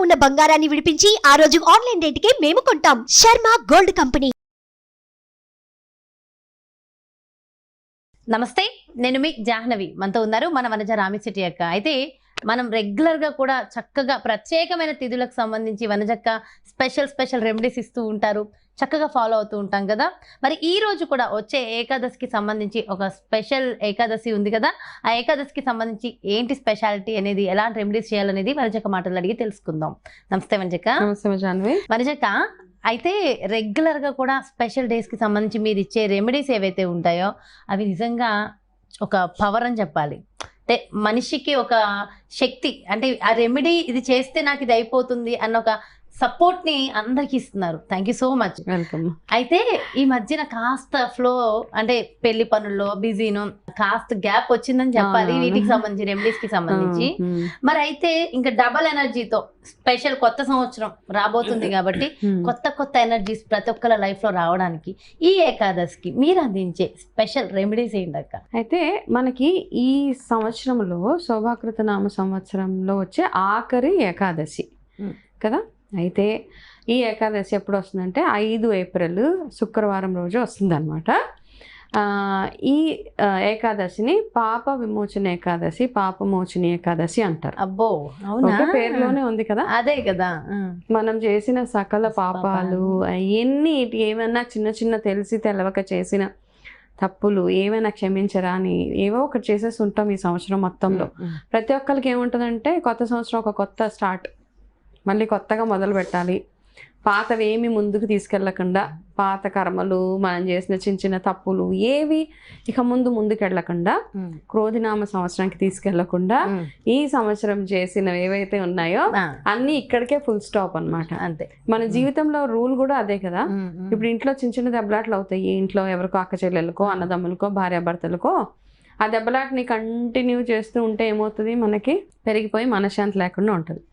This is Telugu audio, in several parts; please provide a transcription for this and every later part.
ఉన్న బంగారాన్ని విడిపించి ఆ రోజు ఆన్లైన్ రేటుకే మేము కొంటాం. Sharma gold company. నమస్తే, నేను మీ జాహ్నవి. మనతో ఉన్నారు మన వనజ రామిశెట్టి అక్క. అయితే మనం రెగ్యులర్ గా కూడా చక్కగా ప్రత్యేకమైన తిథులకు సంబంధించి వనజక్క స్పెషల్ రెమెడీస్ ఇస్తూ ఉంటారు, చక్కగా ఫాలో అవుతూ ఉంటాం కదా. మరి ఈ రోజు కూడా వచ్చే ఏకాదశికి సంబంధించి ఒక స్పెషల్ ఏకాదశి ఉంది కదా. ఆ ఏకాదశికి సంబంధించి ఏంటి స్పెషాలిటీ అనేది, ఎలాంటి రెమెడీస్ చేయాలనేది వనజక్క మాటలు అడిగి తెలుసుకుందాం. నమస్తే వనజక్క. నమస్తే జాహ్నవి. వనజక్క, అయితే రెగ్యులర్ గా కూడా స్పెషల్ డేస్ కి సంబంధించి మీరు ఇచ్చే రెమెడీస్ ఏవైతే ఉంటాయో అవి నిజంగా ఒక పవర్ అని చెప్పాలి. అంటే మనిషికి ఒక శక్తి, అంటే ఆ రెమెడీ ఇది చేస్తే నాకు ఇది అయిపోతుంది అన్న ఒక సపోర్ట్ ని అందరికి ఇస్తున్నారు. Thank you so much. Welcome. అయితే ఈ మధ్యన కాస్త ఫ్లో, అంటే పెళ్లి పనుల్లో బిజీను, కాస్త గ్యాప్ వచ్చిందని చెప్పాలి వీటికి సంబంధించి, రెమెడీస్ కి సంబంధించి. మరి అయితే ఇంకా డబల్ ఎనర్జీతో స్పెషల్ కొత్త సంవత్సరం రాబోతుంది కాబట్టి కొత్త ఎనర్జీస్ ప్రతి ఒక్కరి లైఫ్ లో రావడానికి ఈ ఏకాదశికి మీరు అందించే స్పెషల్ రెమెడీస్ ఏంటక్క? అయితే మనకి ఈ సంవత్సరంలో శోభాకృత నామ సంవత్సరంలో వచ్చే ఆఖరి ఏకాదశి కదా. అయితే ఈ ఏకాదశి ఎప్పుడు వస్తుందంటే 5 ఏప్రిల్ శుక్రవారం రోజు వస్తుందన్నమాట. ఈ ఏకాదశిని పాప విమోచన ఏకాదశి, పాపమోచని ఏకాదశి అంటారు. అబ్బో, అవునా? పేరులోనే ఉంది కదా. అదే కదా. మనం చేసిన సకల పాపాలు ఎన్ని, ఏమైనా చిన్న తెలిసి తెలవక చేసిన తప్పులు ఏమైనా క్షమించరా అని ఏవో ఒకటి చేసేసి ఉంటాం ఈ సంవత్సరం మొత్తంలో. ప్రతి ఒక్కరికి ఏముంటుందంటే కొత్త సంవత్సరం ఒక కొత్త స్టార్ట్, మళ్ళీ కొత్తగా మొదలు పెట్టాలి. పాతవి ఏమి ముందుకు తీసుకెళ్ళకుండా, పాత కర్మలు, మనం చేసిన చిన్న తప్పులు ఏవి ఇక ముందుకు వెళ్ళకుండా, క్రోధినామ సంవత్సరానికి తీసుకెళ్లకుండా ఈ సంవత్సరం చేసినవి ఏవైతే ఉన్నాయో అన్ని ఇక్కడికే ఫుల్ స్టాప్ అన్నమాట. అంతే. మన జీవితంలో రూల్ కూడా అదే కదా. ఇప్పుడు ఇంట్లో చిన్న దెబ్బలాట్లు అవుతాయి. ఇంట్లో ఎవరికో అక్క చెల్లెలకో, అన్నదమ్ములకో, భార్యాభర్తలకో ఆ దెబ్బలాటని కంటిన్యూ చేస్తూ ఉంటే ఏమవుతుంది, మనకి పెరిగిపోయి మనశ్శాంతి లేకుండా ఉంటుంది.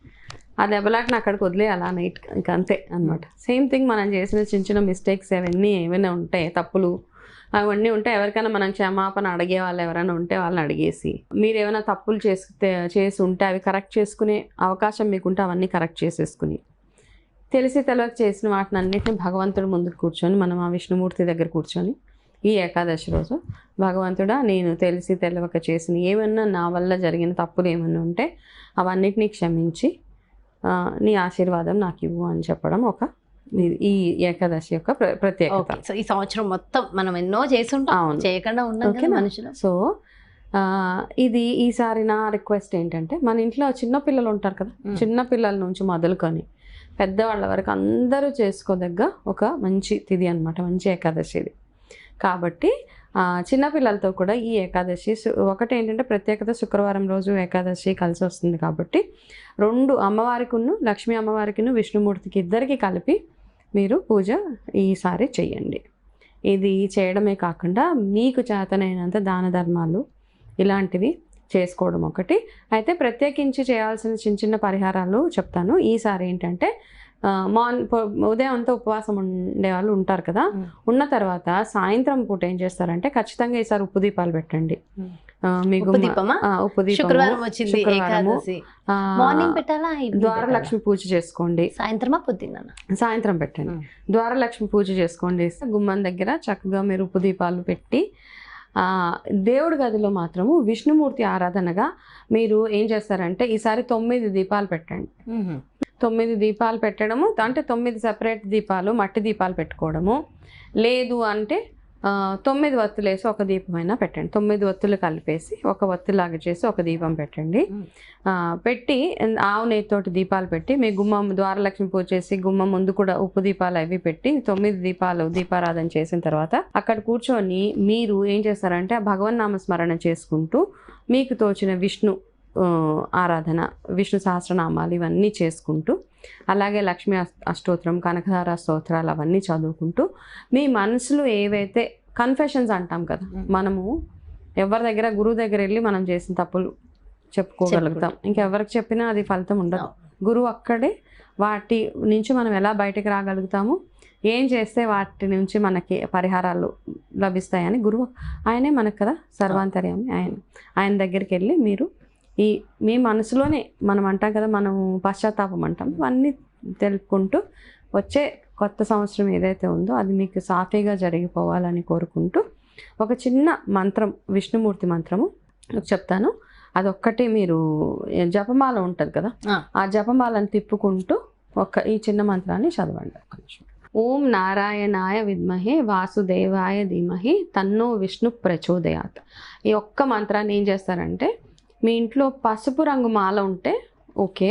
ఆ దెబ్బలాటని అక్కడికి వదిలేయాలా నైట్, ఇంకా అంతే అనమాట. సేమ్ థింగ్ మనం చేసిన చిన్న మిస్టేక్స్ ఏమైనా ఉంటాయి, తప్పులు అవన్నీ ఉంటాయి. ఎవరికైనా మనం క్షమాపణ అడిగే వాళ్ళు ఎవరైనా ఉంటే వాళ్ళని అడిగేసి, మీరు ఏమైనా తప్పులు చేసి ఉంటే అవి కరెక్ట్ చేసుకునే అవకాశం మీకుంటే అవన్నీ కరెక్ట్ చేసేసుకుని, తెలిసి తెలవక చేసిన వాటిని అన్నింటినీ భగవంతుడు ముందుకు కూర్చొని, మనం ఆ విష్ణుమూర్తి దగ్గర కూర్చొని ఈ ఏకాదశి రోజు, భగవంతుడా నేను తెలిసి తెలవక చేసిన ఏమన్నా నా వల్ల జరిగిన తప్పులు ఏమన్నా ఉంటే అవన్నిటినీ క్షమించి నీ ఆశీర్వాదం నాకు ఇవ్వు అని చెప్పడం ఒక ఈ ఏకాదశి యొక్క ప్రత్యేకత. సో ఈ సంవత్సరం మొత్తం మనం ఎన్నో చేసుంటాం, చేయకుండా ఉన్నాం మనుషులు. సో ఇది ఈసారి నా రిక్వెస్ట్ ఏంటంటే, మన ఇంట్లో చిన్న పిల్లలు ఉంటారు కదా, చిన్న పిల్లల నుంచి మొదలుకొని పెద్దవాళ్ళ వరకు అందరూ చేసుకోదగ్గ ఒక మంచి తిథి అనమాట, మంచి ఏకాదశి ఇది. కాబట్టి చిన్నపిల్లలతో కూడా ఈ ఏకాదశి ఒకటి ఏంటంటే ప్రత్యేకత, శుక్రవారం రోజు ఏకాదశి కలిసి వస్తుంది కాబట్టి 2 అమ్మవారికిను, లక్ష్మీ అమ్మవారికిను, విష్ణుమూర్తికి ఇద్దరికి కలిపి మీరు పూజ ఈసారి చెయ్యండి. ఇది చేయడమే కాకుండా మీకు చేతనైనంత దాన ధర్మాలు ఇలాంటివి చేసుకోవడం ఒకటి. అయితే ప్రత్యేకించి చేయాల్సిన చిన్న పరిహారాలు చెప్తాను. ఈసారి ఏంటంటే ఉదయం అంతా ఉపవాసం ఉండేవాళ్ళు ఉంటారు కదా, ఉన్న తర్వాత సాయంత్రం పూట ఏం చేస్తారంటే ఖచ్చితంగా ఈసారి ఉప్పు దీపాలు పెట్టండి. ఉప్పు శుక్రవారం వచ్చింది ఏకాదశి, మార్నింగ్ పెట్టాలా? ద్వారలక్ష్మి పూజ చేసుకోండి. సాయంత్రం పెట్టండి. ద్వారలక్ష్మి పూజ చేసుకోండి. గుమ్మం దగ్గర చక్కగా మీరు ఉప్పు దీపాలు పెట్టి, దేవుడి గదిలో మాత్రము విష్ణుమూర్తి ఆరాధనగా మీరు ఏం చేస్తారంటే ఈసారి 9 దీపాలు పెట్టండి. 9 దీపాలు పెట్టడము, అంటే 9 సెపరేట్ దీపాలు, మట్టి దీపాలు పెట్టుకోవడము. లేదు అంటే 9 వత్తులు వేసి ఒక దీపమైనా పెట్టండి. 9 వత్తులు కలిపేసి ఒక వత్తులాగా చేసి ఒక దీపం పెట్టండి. పెట్టి ఆవు నెయ్యితోటి దీపాలు పెట్టి, మీ గుమ్మం ద్వారలక్ష్మి పూజ చేసి గుమ్మం ముందు కూడా ఉప్పు దీపాలు అవి పెట్టి 9 దీపాలు దీపారాధన చేసిన తర్వాత అక్కడ కూర్చొని మీరు ఏం చేస్తారంటే భగవన్నామ స్మరణ చేసుకుంటూ మీకు తోచిన విష్ణు ఆరాధన, విష్ణు సహస్రనామాలు ఇవన్నీ చేసుకుంటూ, అలాగే లక్ష్మీ అష్టోత్తరం, కనకధార స్తోత్రాలు అవన్నీ చదువుకుంటూ, మీ మనసులో ఏవైతే కన్ఫెషన్స్ అంటాం కదా, మనము ఎవరి దగ్గర, గురువు దగ్గర వెళ్ళి మనం చేసిన తప్పులు చెప్పుకోగలుగుతాం. ఇంకెవరికి చెప్పినా అది ఫలితం ఉండదు. గురువు అక్కడే వాటి నుంచి మనం ఎలా బయటకు రాగలుగుతాము, ఏం చేస్తే వాటి నుంచి మనకి పరిహారాలు లభిస్తాయని గురువు ఆయనే మనకు కదా సర్వాంతర్యామి. ఆయన దగ్గరికి వెళ్ళి మీరు ఈ మీ మనసులోనే మనం అంటాం కదా, మనం పశ్చాత్తాపం అంటాం, ఇవన్నీ తెలుపుకుంటూ వచ్చే కొత్త సంవత్సరం ఏదైతే ఉందో అది మీకు సాఫీగా జరిగిపోవాలని కోరుకుంటూ ఒక చిన్న మంత్రం, విష్ణుమూర్తి మంత్రము చెప్తాను. అదొక్కటి మీరు జపమాల ఉంటుంది కదా, ఆ జపమాలను తిప్పుకుంటూ ఈ చిన్న మంత్రాన్ని చదవండి. ఒక్క నిమిషం. ఓం నారాయణాయ విద్మహే వాసుదేవాయ ధీమహి తన్నో విష్ణు ప్రచోదయాత్. ఈ ఒక్క మంత్రాన్ని ఏం చేస్తారంటే, మీ ఇంట్లో పసుపు రంగు మాల ఉంటే ఓకే,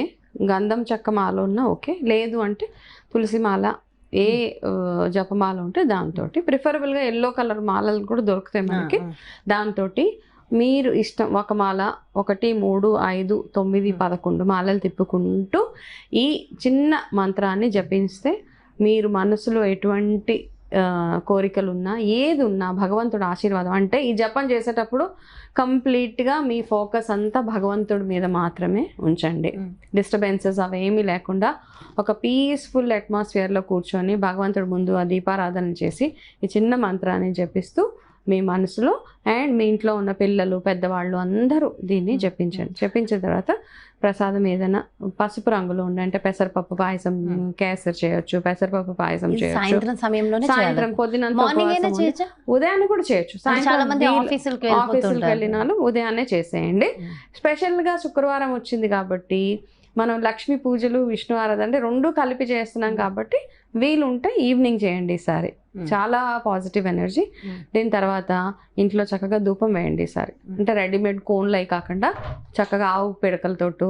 గంధం చెక్క మాల ఉన్నా ఓకే, లేదు అంటే తులసి మాల, ఏ జపమాల ఉంటే దాంతో, ప్రిఫరబుల్గా ఎల్లో కలర్ మాలలు కూడా దొరుకుతాయి మనకి, దాంతో మీరు ఇష్టం ఒక మాల 1, 3, 5, 9, 11 మాలలు తిప్పుకుంటూ ఈ చిన్న మంత్రాన్ని జపిస్తే మీరు మనసులో ఎటువంటి కోరికలు ఉన్నా, ఏది ఉన్నా భగవంతుడు ఆశీర్వాదం. అంటే ఈ జపం చేసేటప్పుడు కంప్లీట్గా మీ ఫోకస్ అంతా భగవంతుడి మీద మాత్రమే ఉంచండి. డిస్టర్బెన్సెస్ అవేమీ లేకుండా ఒక పీస్ఫుల్ అట్మాస్ఫియర్లో కూర్చొని భగవంతుడి ముందు ఆ దీపారాధన చేసి ఈ చిన్న మంత్రాన్ని జపిస్తూ మీ మనసులో అండ్ మీ ఇంట్లో ఉన్న పిల్లలు, పెద్దవాళ్ళు అందరూ దీన్ని జపించండి. జపించిన తర్వాత ప్రసాదం ఏదైనా పసుపు రంగులో ఉండి, అంటే పెసరపప్పు పాయసం, కేసరి చేయొచ్చు, పెసరపప్పు పాయసం చేయొచ్చు. సాయంత్రం సమయంలోనే, సాయంత్రం పొద్దునంతా ఉదయాన్నే కూడా చేయొచ్చు. చాలా మంది ఆఫీసులకు వెళ్ళినాలు ఉదయాన్నే చేసేయండి. స్పెషల్గా శుక్రవారం వచ్చింది కాబట్టి మనం లక్ష్మీ పూజలు, విష్ణు ఆరాధన అంటే 2 కలిపి చేస్తున్నాం కాబట్టి వీలుంటే ఈవినింగ్ చేయండి ఈసారి. చాలా పాజిటివ్ ఎనర్జీ. దీని తర్వాత ఇంట్లో చక్కగా ధూపం వేయండి ఈసారి. అంటే రెడీమేడ్ కోన్లు అవి కాకుండా చక్కగా ఆవు పిడకలతోటో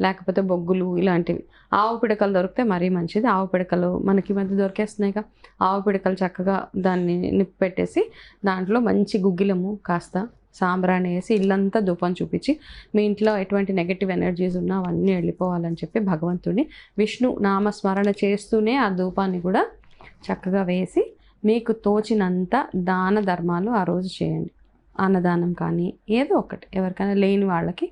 లేకపోతే బొగ్గులు ఇలాంటివి, ఆవు పిడకలు దొరికితే మరీ మంచిది. ఆవు పిడకలు మనకి మధ్య దొరికేస్తున్నాయిగా, ఆవు పిడకలు చక్కగా దాన్ని నిప్పు పెట్టేసి దాంట్లో మంచి గుగ్గిలము కాస్త సాంబ్రాణి వేసి ఇల్లంతా ధూపం చూపించి మీ ఇంట్లో ఎటువంటి నెగటివ్ ఎనర్జీస్ ఉన్నా అవన్నీ వెళ్ళిపోవాలని చెప్పి భగవంతుడిని విష్ణు నామస్మరణ చేస్తూనే ఆ ధూపాన్ని కూడా చక్కగా వేసి మీకు తోచినంత దాన ధర్మాలు ఆ రోజు చేయండి. అన్నదానం కానీ ఏదో ఒకటి ఎవరికైనా లేని వాళ్ళకి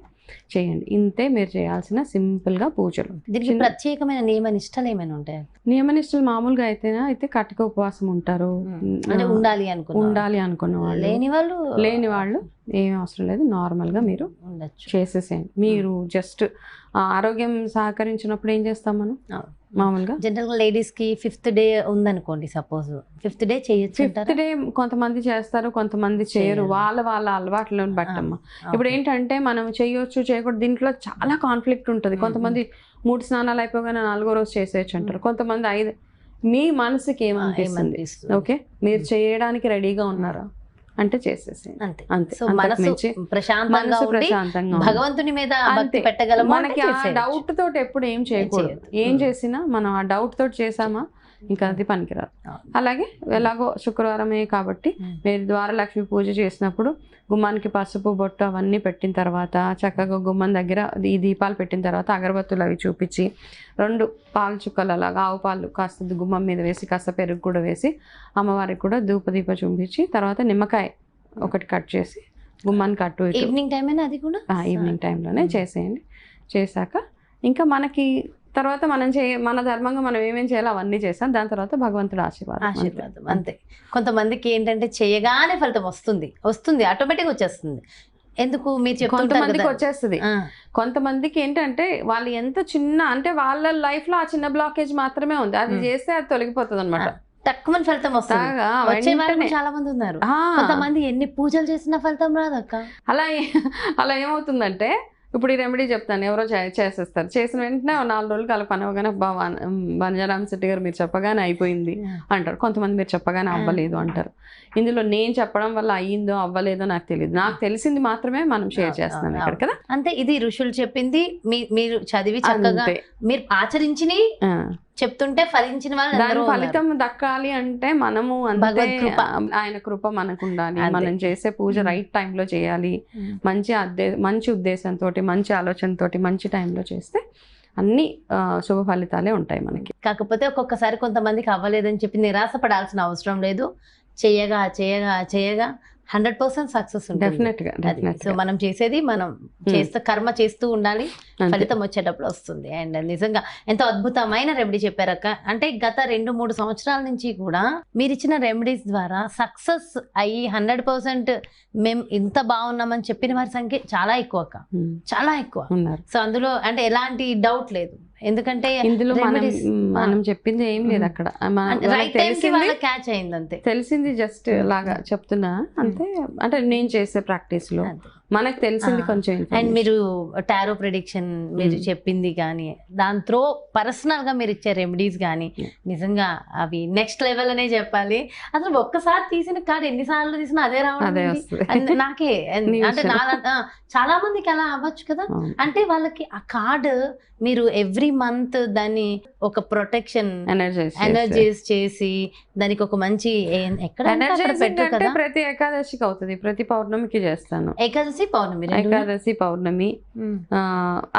చేయండి. ఇంతే మీరు చేయాల్సిన సింపుల్గా పూజలు. దీనికి ప్రత్యేకమైన నియమ నిష్టలు ఏమైనా ఉంటాయి? నియమనిష్టలు మామూలుగా అయితే కటిక ఉపవాసం ఉంటారు, ఉండాలి అనుకున్న వాళ్ళు, లేని వాళ్ళు ఏమీ అవసరం లేదు, నార్మల్గా మీరు చేసేసేయండి. మీరు జస్ట్ ఆరోగ్యం సహకరించినప్పుడు ఏం చేస్తాం మనం మామూలుగా జనరల్గా లేడీస్ కి 5th డే ఉందనుకోండి, సపోజ్ 5th డే చేయొచ్చు. 5th డే కొంతమంది చేస్తారు, కొంతమంది చేయరు, వాళ్ళ అలవాట్లను బట్టమ్మా. ఇప్పుడు ఏంటంటే మనం చేయొచ్చు చేయకూడదు, దీంట్లో చాలా కాన్ఫ్లిక్ట్ ఉంటుంది. కొంతమంది 3 స్నానాలు అయిపోగానే 4వ రోజు చేసేయచ్చు అంటారు, కొంతమంది 5. మీ మనసుకి ఏమనిపిస్తుంది? ఓకే, మీరు చేయడానికి రెడీగా ఉన్నారా అంటే చేసేసి అంతే. సో మనసు ప్రశాంతంగా భగవంతుని మీద భక్తి పెట్టగలము. మనకి ఆ డౌట్ తోటి ఎప్పుడు ఏం చేయకూడదు. ఏం చేసినా మనం ఆ డౌట్ తోటి చేసామా ఇంకా అది పనికిరాదు. అలాగే ఎలాగో శుక్రవారమే కాబట్టి మీరు ద్వారలక్ష్మి పూజ చేసినప్పుడు గుమ్మానికి పసుపు బొట్టు అవన్నీ పెట్టిన తర్వాత చక్కగా గుమ్మం దగ్గర ఈ దీపాలు పెట్టిన తర్వాత అగరబత్తులు అవి చూపించి 2 పాల చుక్కలు అలాగా ఆవు పాలు కాస్త గుమ్మం మీద వేసి కాస్త పెరుగు కూడా వేసి అమ్మవారికి కూడా ధూపదీప చూపించి తర్వాత నిమ్మకాయ ఒకటి కట్ చేసి గుమ్మానికి అటు ఇటు ఈవినింగ్ టైం అది కూడా ఈవినింగ్ టైంలోనే చేసేయండి. చేశాక ఇంకా మనకి తర్వాత మన ధర్మంగా మనం ఏమేం చేయాలో అవన్నీ చేసాం. దాని తర్వాత భగవంతుడు ఆశీర్వాదం అంతే. కొంతమందికి ఏంటంటే చేయగానే ఫలితం వస్తుంది ఆటోమేటిక్గా వచ్చేస్తుంది. ఎందుకు మీరు కొంతమందికి వచ్చేస్తుంది, కొంతమందికి ఏంటంటే వాళ్ళు ఎంత చిన్న అంటే వాళ్ళ లైఫ్ లో ఆ చిన్న బ్లాకేజ్ మాత్రమే ఉంది, అది చేస్తే అది తొలగిపోతుంది అనమాట. తక్కువ ఫలితం వస్తుంది. చాలా మంది ఉన్నారు, కొంతమంది ఎన్ని పూజలు చేసినా ఫలితం రాదక్క. అలా ఏమవుతుందంటే ఇప్పుడు ఈ రెమెడీ చెప్తాను, ఎవరో చేసేస్తారు, చేసిన వెంటనే 4 రోజులు కల పని అవగానే బంజారాం శెట్టి గారు మీరు చెప్పగానే అయిపోయింది అంటారు. కొంతమంది మీరు చెప్పగానే అవ్వలేదు అంటారు. ఇందులో నేను చెప్పడం వల్ల అయ్యిందో అవ్వలేదో నాకు తెలియదు, నాకు తెలిసింది మాత్రమే మనం షేర్ చేస్తున్నాం ఇక్కడ కదా. అంతే, ఇది ఋషులు చెప్పింది మీరు చదివి చక్కగా మీరు ఆచరించి చెప్తుంటే ఫలించిన వాళ్ళు దాని ఫలితం దక్కాలి అంటే మనము ఆయన కృప మనకు ఉండాలి. మనం చేసే పూజ రైట్ టైంలో చేయాలి, మంచి ఉద్దేశంతో మంచి ఆలోచనతోటి మంచి టైంలో చేస్తే అన్ని శుభ ఫలితాలే ఉంటాయి మనకి. కాకపోతే ఒక్కొక్కసారి కొంతమందికి అవ్వలేదని చెప్పి నిరాశ పడాల్సిన అవసరం లేదు. చేయగా చేయగా చేయగా 100% సక్సెస్ ఉంటుంది. డెఫినెట్ గా సో మనం చేసేది మనం కర్మ చేస్తూ ఉండాలి, ఫలితం వచ్చేటప్పుడు వస్తుంది. అండ్ నిజంగా ఎంతో అద్భుతమైన రెమెడీ చెప్పారక్క. అంటే గత 2-3 సంవత్సరాల నుంచి కూడా మీరు ఇచ్చిన రెమెడీస్ ద్వారా సక్సెస్ అయ్యి 100% మేము ఇంత బాగున్నామని చెప్పిన వారి సంఖ్య చాలా ఎక్కువ అక్క, చాలా ఎక్కువ ఉన్నారు. సో అందులో అంటే ఎలాంటి డౌట్ లేదు, ఎందుకంటే ఇందులో మనం చెప్పింది ఏం లేదు అక్కడ, క్యాచ్ అయింది అంతే, తెలిసింది జస్ట్ లాగా చెప్తున్నా అంతే. అంటే నేను చేసే ప్రాక్టీస్ లో మనకు తెలిసింది కొంచెం. అండ్ మీరు టారో ప్రిడిక్షన్ మీరు చెప్పింది కానీ దాంతో పర్సనల్ గా మీరు ఇచ్చే రెమెడీస్ కానీ నిజంగా అవి నెక్స్ట్ లెవెల్ అనే చెప్పాలి. అసలు ఒక్కసారి తీసిన కార్డు ఎన్నిసార్లు తీసినా అదే రావడం నాకే అంటే చాలా మందికి అలా అవ్వచ్చు కదా. అంటే వాళ్ళకి ఆ కార్డు మీరు ఎవ్రీ మంత్ దాన్ని ఒక ప్రొటెక్షన్ ఎనర్జైజ్ చేసి దానికి ఒక మంచి ఎక్కడ ప్రతి ఏకాదశికి అవుతుంది, ప్రతి పౌర్ణమికి చేస్తాను. ఏకాదశి పౌర్ణమి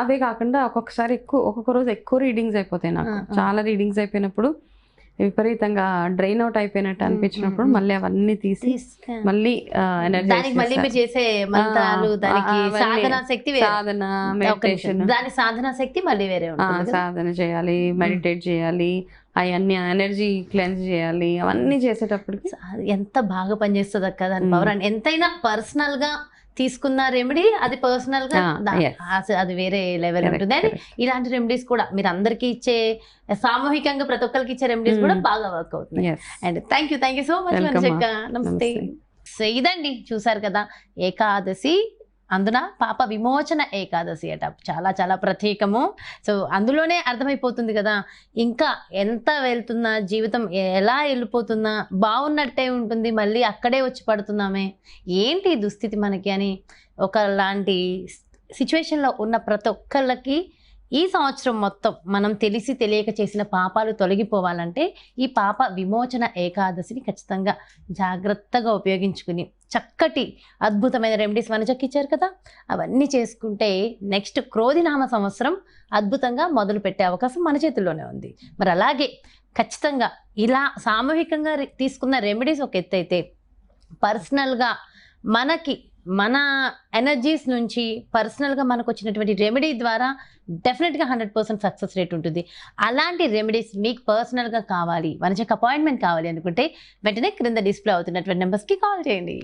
అవే కాకుండా ఒక్కొక్క రోజు ఎక్కువ రీడింగ్స్ అయిపోతాయి నాకు. చాలా రీడింగ్స్ అయిపోయినప్పుడు విపరీతంగా డ్రైన్ అవుట్ అయిపోయినట్టు అనిపించినప్పుడు మళ్ళీ అవన్నీ తీసి మళ్ళీ సాధన శక్తి మళ్ళీ వేరే సాధన చేయాలి, మెడిటేట్ చేయాలి, అవన్నీ ఎనర్జీ క్లెన్స్ చేయాలి. అవన్నీ చేసేటప్పటికి ఎంత బాగా పనిచేస్తుంది అక్క దాని పవర్. అండ్ ఎంతైనా పర్సనల్ గా తీసుకున్న రెమెడీ అది పర్సనల్ గా అది వేరే లెవెల్ ఉంటుంది. అని ఇలాంటి రెమెడీస్ కూడా మీరు అందరికి ఇచ్చే సామూహికంగా ప్రతి ఒక్కరికి ఇచ్చే రెమెడీస్ కూడా బాగా వర్క్ అవుతున్నాయి. And thank you so much మనజక్క. నమస్తే. సో ఇదండి, చూసారు కదా, ఏకాదశి అందున పాప విమోచన ఏకాదశి అట, చాలా చాలా ప్రత్యేకము. సో అందులోనే అర్థమైపోతుంది కదా ఇంకా ఎంత వెళ్తున్నా, జీవితం ఎలా వెళ్ళిపోతున్నా బాగున్నట్టే ఉంటుంది, మళ్ళీ అక్కడే వచ్చి పడుతున్నామే, ఏంటి దుస్థితి మనకి అని ఒకలాంటి సిచ్యువేషన్లో ఉన్న ప్రతి ఒక్కళ్ళకి ఈ సంవత్సరం మొత్తం మనం తెలిసి తెలియక చేసిన పాపాలు తొలగిపోవాలంటే ఈ పాప విమోచన ఏకాదశిని ఖచ్చితంగా జాగ్రత్తగా ఉపయోగించుకుని చక్కటి అద్భుతమైన రెమెడీస్ మనకి ఇచ్చారు కదా, అవన్నీ చేసుకుంటే నెక్స్ట్ క్రోధినామ సంవత్సరం అద్భుతంగా మొదలు పెట్టే అవకాశం మన చేతుల్లోనే ఉంది. మరి అలాగే ఖచ్చితంగా ఇలా సామూహికంగా తీసుకున్న రెమెడీస్ ఒక ఎత్తు అయితే, పర్సనల్గా మన ఎనర్జీస్ నుంచి పర్సనల్గా మనకు వచ్చినటువంటి రెమెడీ ద్వారా డెఫినెట్గా 100% సక్సెస్ రేట్ ఉంటుంది. అలాంటి రెమెడీస్ మీకు పర్సనల్గా కావాలి, మనకి అపాయింట్మెంట్ కావాలి అనుకుంటే వెంటనే క్రింద డిస్ప్లే అవుతున్నటువంటి నెంబర్స్కి కాల్ చేయండి.